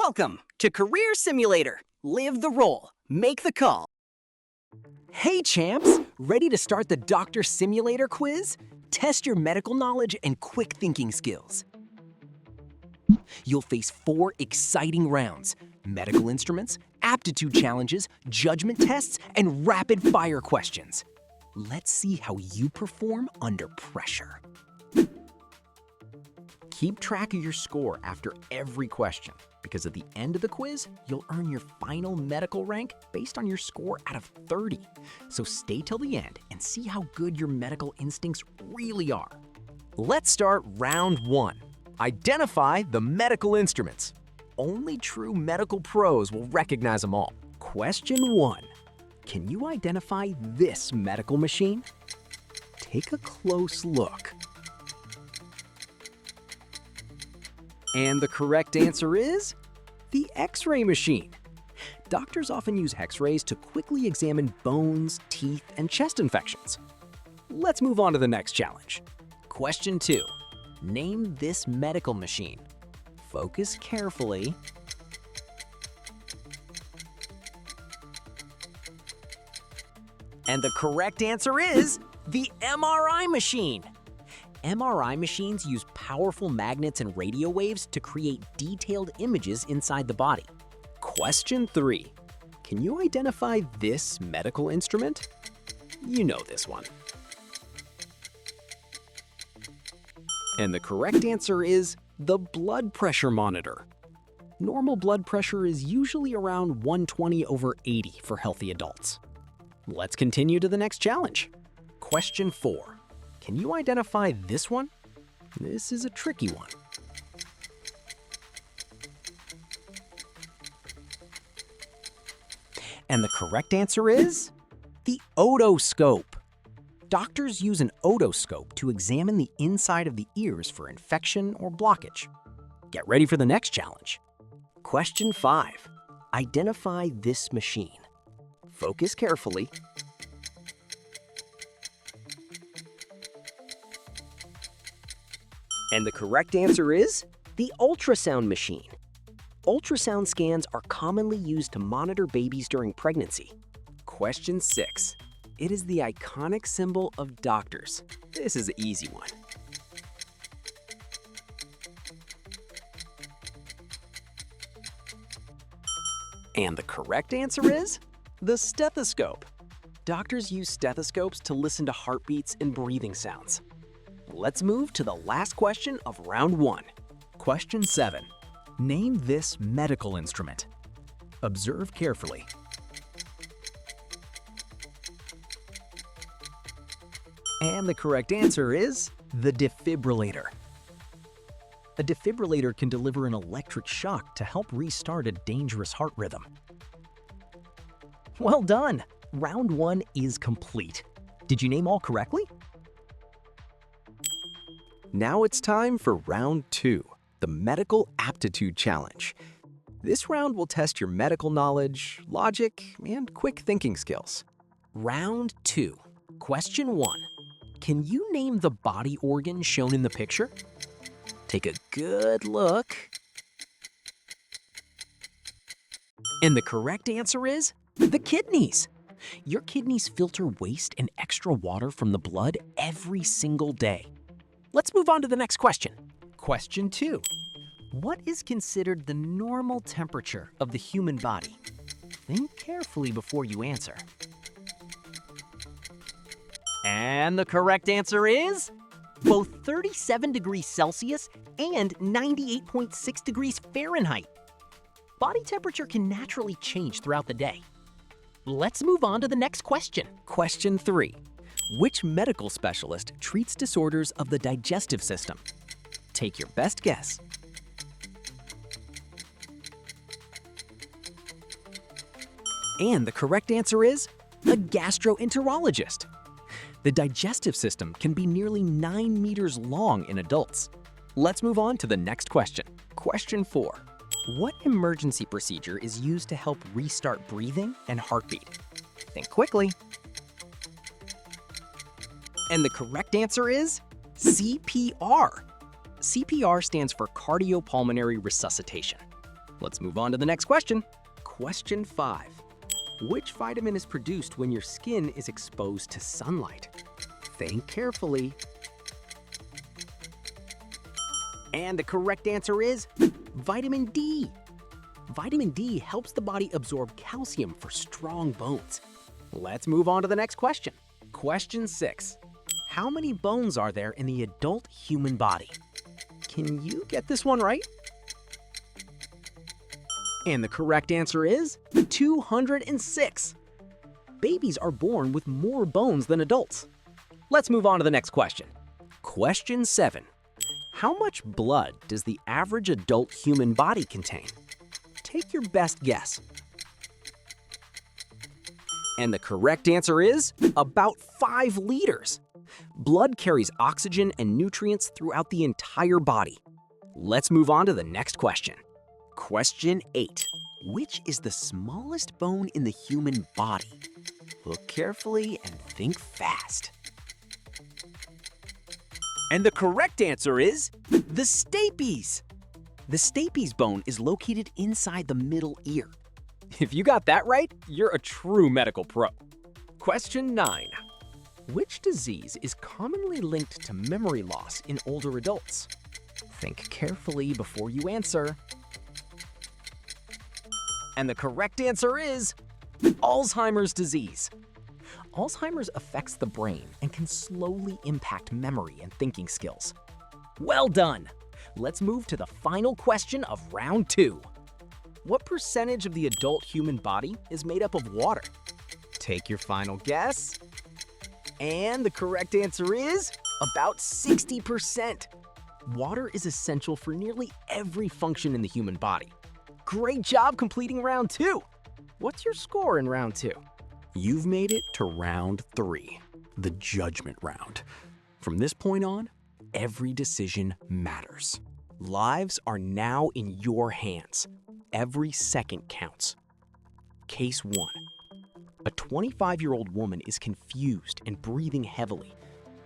Welcome to Career Simulator. Live the role, make the call. Hey champs, ready to start the Doctor Simulator quiz? Test your medical knowledge and quick thinking skills. You'll face 4 exciting rounds: medical instruments, aptitude challenges, judgment tests, and rapid fire questions. Let's see how you perform under pressure. Keep track of your score after every question, because at the end of the quiz, you'll earn your final medical rank based on your score out of 30. So stay till the end and see how good your medical instincts really are. Let's start round 1. Identify the medical instruments. Only true medical pros will recognize them all. Question 1. Can you identify this medical machine? Take a close look. And the correct answer is the X-ray machine. Doctors often use X-rays to quickly examine bones, teeth, and chest infections. Let's move on to the next challenge. Question 2. Name this medical machine. Focus carefully. And the correct answer is the MRI machine. MRI machines use powerful magnets and radio waves to create detailed images inside the body. Question 3. Can you identify this medical instrument? You know this one. And the correct answer is the blood pressure monitor. Normal blood pressure is usually around 120/80 for healthy adults. Let's continue to the next challenge. Question 4. Can you identify this one? This is a tricky one. And the correct answer is the otoscope. Doctors use an otoscope to examine the inside of the ears for infection or blockage. Get ready for the next challenge. Question 5. Identify this machine. Focus carefully. And the correct answer is the ultrasound machine. Ultrasound scans are commonly used to monitor babies during pregnancy. Question 6. It is the iconic symbol of doctors. This is an easy one. And the correct answer is the stethoscope. Doctors use stethoscopes to listen to heartbeats and breathing sounds. Let's move to the last question of round 1. Question 7. Name this medical instrument. Observe carefully. And the correct answer is the defibrillator. A defibrillator can deliver an electric shock to help restart a dangerous heart rhythm. Well done! Round 1 is complete. Did you name all correctly? Now it's time for round 2, the Medical Aptitude Challenge. This round will test your medical knowledge, logic, and quick thinking skills. Round 2. Question 1. Can you name the body organ shown in the picture? Take a good look. And the correct answer is the kidneys. Your kidneys filter waste and extra water from the blood every single day. Let's move on to the next question. Question 2. What is considered the normal temperature of the human body? Think carefully before you answer. And the correct answer is both 37 degrees Celsius and 98.6 degrees Fahrenheit. Body temperature can naturally change throughout the day. Let's move on to the next question. Question 3. Which medical specialist treats disorders of the digestive system? Take your best guess. And the correct answer is a gastroenterologist. The digestive system can be nearly 9 meters long in adults. Let's move on to the next question. Question 4. What emergency procedure is used to help restart breathing and heartbeat? Think quickly. And the correct answer is CPR. CPR stands for cardiopulmonary resuscitation. Let's move on to the next question. Question 5. Which vitamin is produced when your skin is exposed to sunlight? Think carefully. And the correct answer is vitamin D. Vitamin D helps the body absorb calcium for strong bones. Let's move on to the next question. Question 6. How many bones are there in the adult human body? Can you get this one right? And the correct answer is 206. Babies are born with more bones than adults. Let's move on to the next question. Question 7. How much blood does the average adult human body contain? Take your best guess. And the correct answer is about 5 liters. Blood carries oxygen and nutrients throughout the entire body. Let's move on to the next question. Question 8. Which is the smallest bone in the human body? Look carefully and think fast. And the correct answer is the stapes. The stapes bone is located inside the middle ear. If you got that right, you're a true medical pro. Question 9. Which disease is commonly linked to memory loss in older adults? Think carefully before you answer. And the correct answer is Alzheimer's disease. Alzheimer's affects the brain and can slowly impact memory and thinking skills. Well done! Let's move to the final question of round 2. What percentage of the adult human body is made up of water? Take your final guess. And the correct answer is about 60%. Water is essential for nearly every function in the human body. Great job completing round 2. What's your score in round 2? You've made it to round 3, the judgment round. From this point on, every decision matters. Lives are now in your hands. Every second counts. Case 1. A 25-year-old woman is confused and breathing heavily.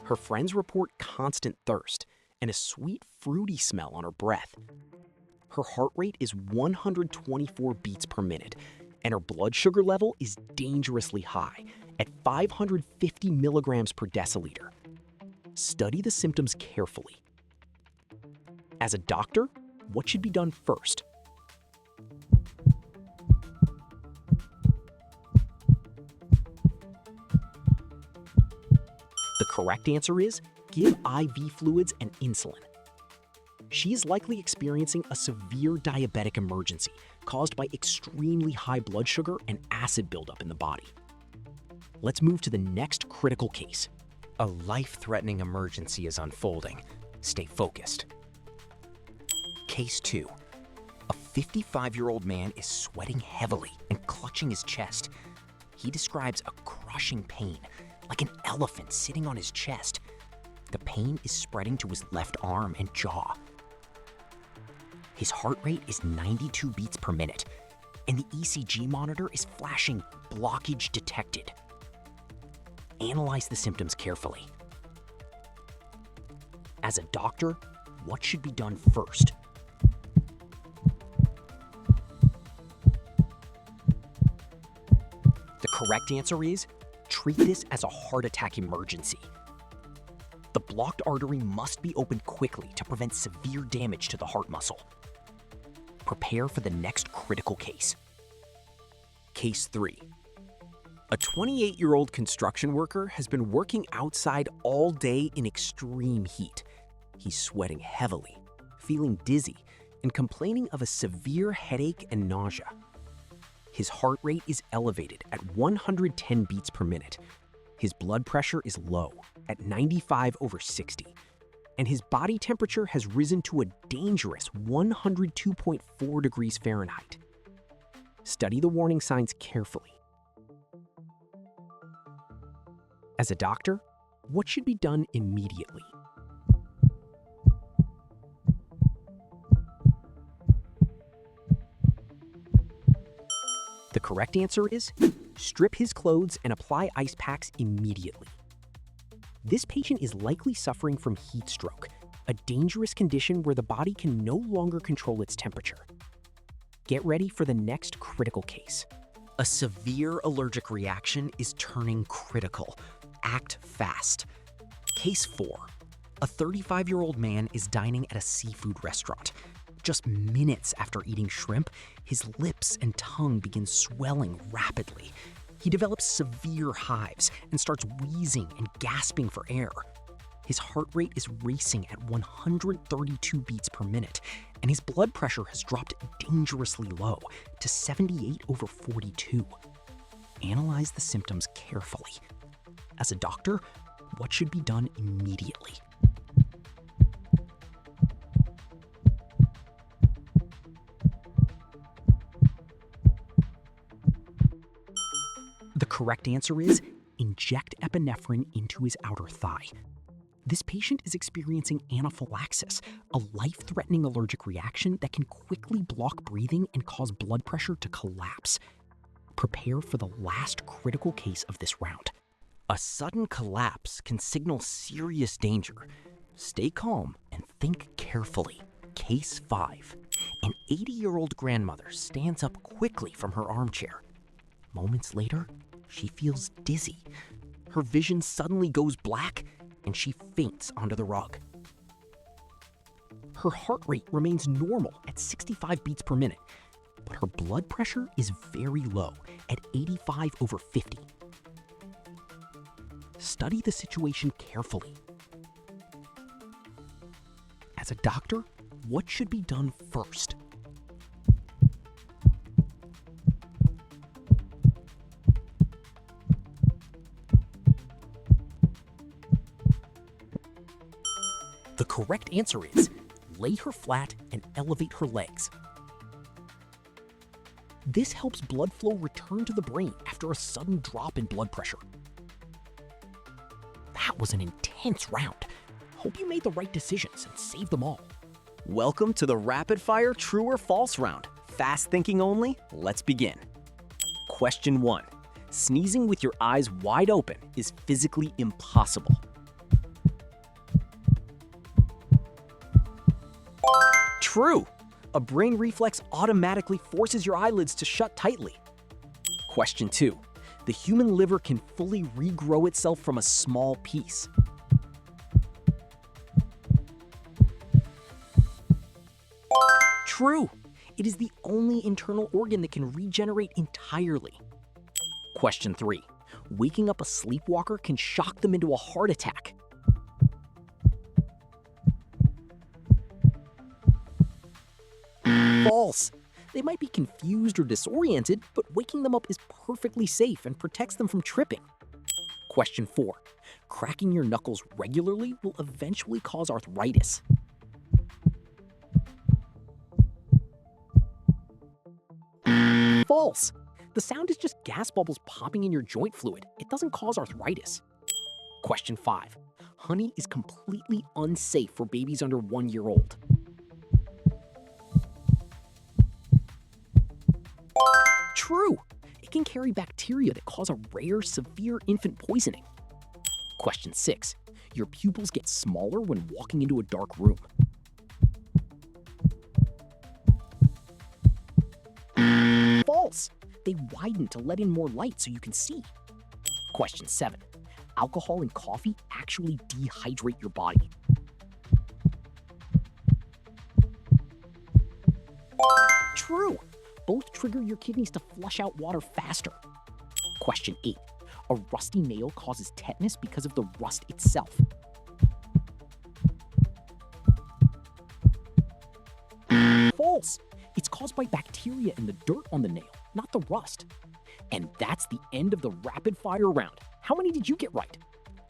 Her friends report constant thirst and a sweet, fruity smell on her breath. Her heart rate is 124 beats per minute, and her blood sugar level is dangerously high at 550 milligrams per deciliter. Study the symptoms carefully. As a doctor, what should be done first? The correct answer is give IV fluids and insulin. She is likely experiencing a severe diabetic emergency caused by extremely high blood sugar and acid buildup in the body. Let's move to the next critical case. A life-threatening emergency is unfolding. Stay focused. Case 2. A 55-year-old man is sweating heavily and clutching his chest. He describes a crushing pain, like an elephant sitting on his chest. The pain is spreading to his left arm and jaw. His heart rate is 92 beats per minute, and the ECG monitor is flashing blockage detected. Analyze the symptoms carefully. As a doctor, what should be done first? The correct answer is treat this as a heart attack emergency. The blocked artery must be opened quickly to prevent severe damage to the heart muscle. Prepare for the next critical case. Case 3. A 28-year-old construction worker has been working outside all day in extreme heat. He's sweating heavily, feeling dizzy, and complaining of a severe headache and nausea. His heart rate is elevated at 110 beats per minute. His blood pressure is low at 95/60, and his body temperature has risen to a dangerous 102.4 degrees Fahrenheit. Study the warning signs carefully. As a doctor, what should be done immediately? The correct answer is strip his clothes and apply ice packs immediately. This patient is likely suffering from heat stroke, a dangerous condition where the body can no longer control its temperature. Get ready for the next critical case. A severe allergic reaction is turning critical. Act fast. Case 4. A 35-year-old man is dining at a seafood restaurant. Just minutes after eating shrimp, his lips and tongue begin swelling rapidly. He develops severe hives and starts wheezing and gasping for air. His heart rate is racing at 132 beats per minute, and his blood pressure has dropped dangerously low to 78/42. Analyze the symptoms carefully. As a doctor, what should be done immediately? The correct answer is inject epinephrine into his outer thigh. This patient is experiencing anaphylaxis, a life-threatening allergic reaction that can quickly block breathing and cause blood pressure to collapse. Prepare for the last critical case of this round. A sudden collapse can signal serious danger. Stay calm and think carefully. Case 5. An 80-year-old grandmother stands up quickly from her armchair. Moments later, she feels dizzy. Her vision suddenly goes black, and she faints onto the rug. Her heart rate remains normal at 65 beats per minute, but her blood pressure is very low at 85/50. Study the situation carefully. As a doctor, what should be done first? The correct answer is lay her flat and elevate her legs. This helps blood flow return to the brain after a sudden drop in blood pressure. That was an intense round. Hope you made the right decisions and saved them all. Welcome to the rapid fire true or false round. Fast thinking only. Let's begin. Question 1. Sneezing with your eyes wide open is physically impossible. True. A brain reflex automatically forces your eyelids to shut tightly. Question 2. The human liver can fully regrow itself from a small piece. True. It is the only internal organ that can regenerate entirely. Question 3. Waking up a sleepwalker can shock them into a heart attack. False. They might be confused or disoriented, but waking them up is perfectly safe and protects them from tripping. Question 4. Cracking your knuckles regularly will eventually cause arthritis. False. The sound is just gas bubbles popping in your joint fluid. It doesn't cause arthritis. Question 5. Honey is completely unsafe for babies under 1 year old. True. It can carry bacteria that cause a rare, severe infant poisoning. Question 6. Your pupils get smaller when walking into a dark room. False. They widen to let in more light so you can see. Question 7. Alcohol and coffee actually dehydrate your body. True. Both trigger your kidneys to flush out water faster. Question 8. A rusty nail causes tetanus because of the rust itself. False. It's caused by bacteria in the dirt on the nail, not the rust. And that's the end of the rapid fire round. How many did you get right?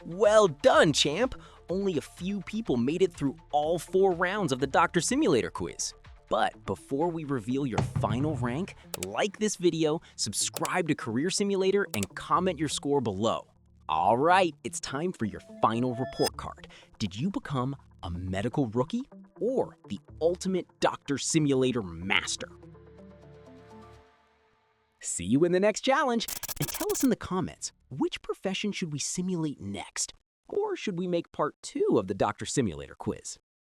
Well done, champ. Only a few people made it through all 4 rounds of the Dr. Simulator quiz. But before we reveal your final rank, like this video, subscribe to Career Simulator, and comment your score below. All right, it's time for your final report card. Did you become a medical rookie or the ultimate Dr. Simulator master? See you in the next challenge, and tell us in the comments, which profession should we simulate next? Or should we make part 2 of the Dr. Simulator quiz?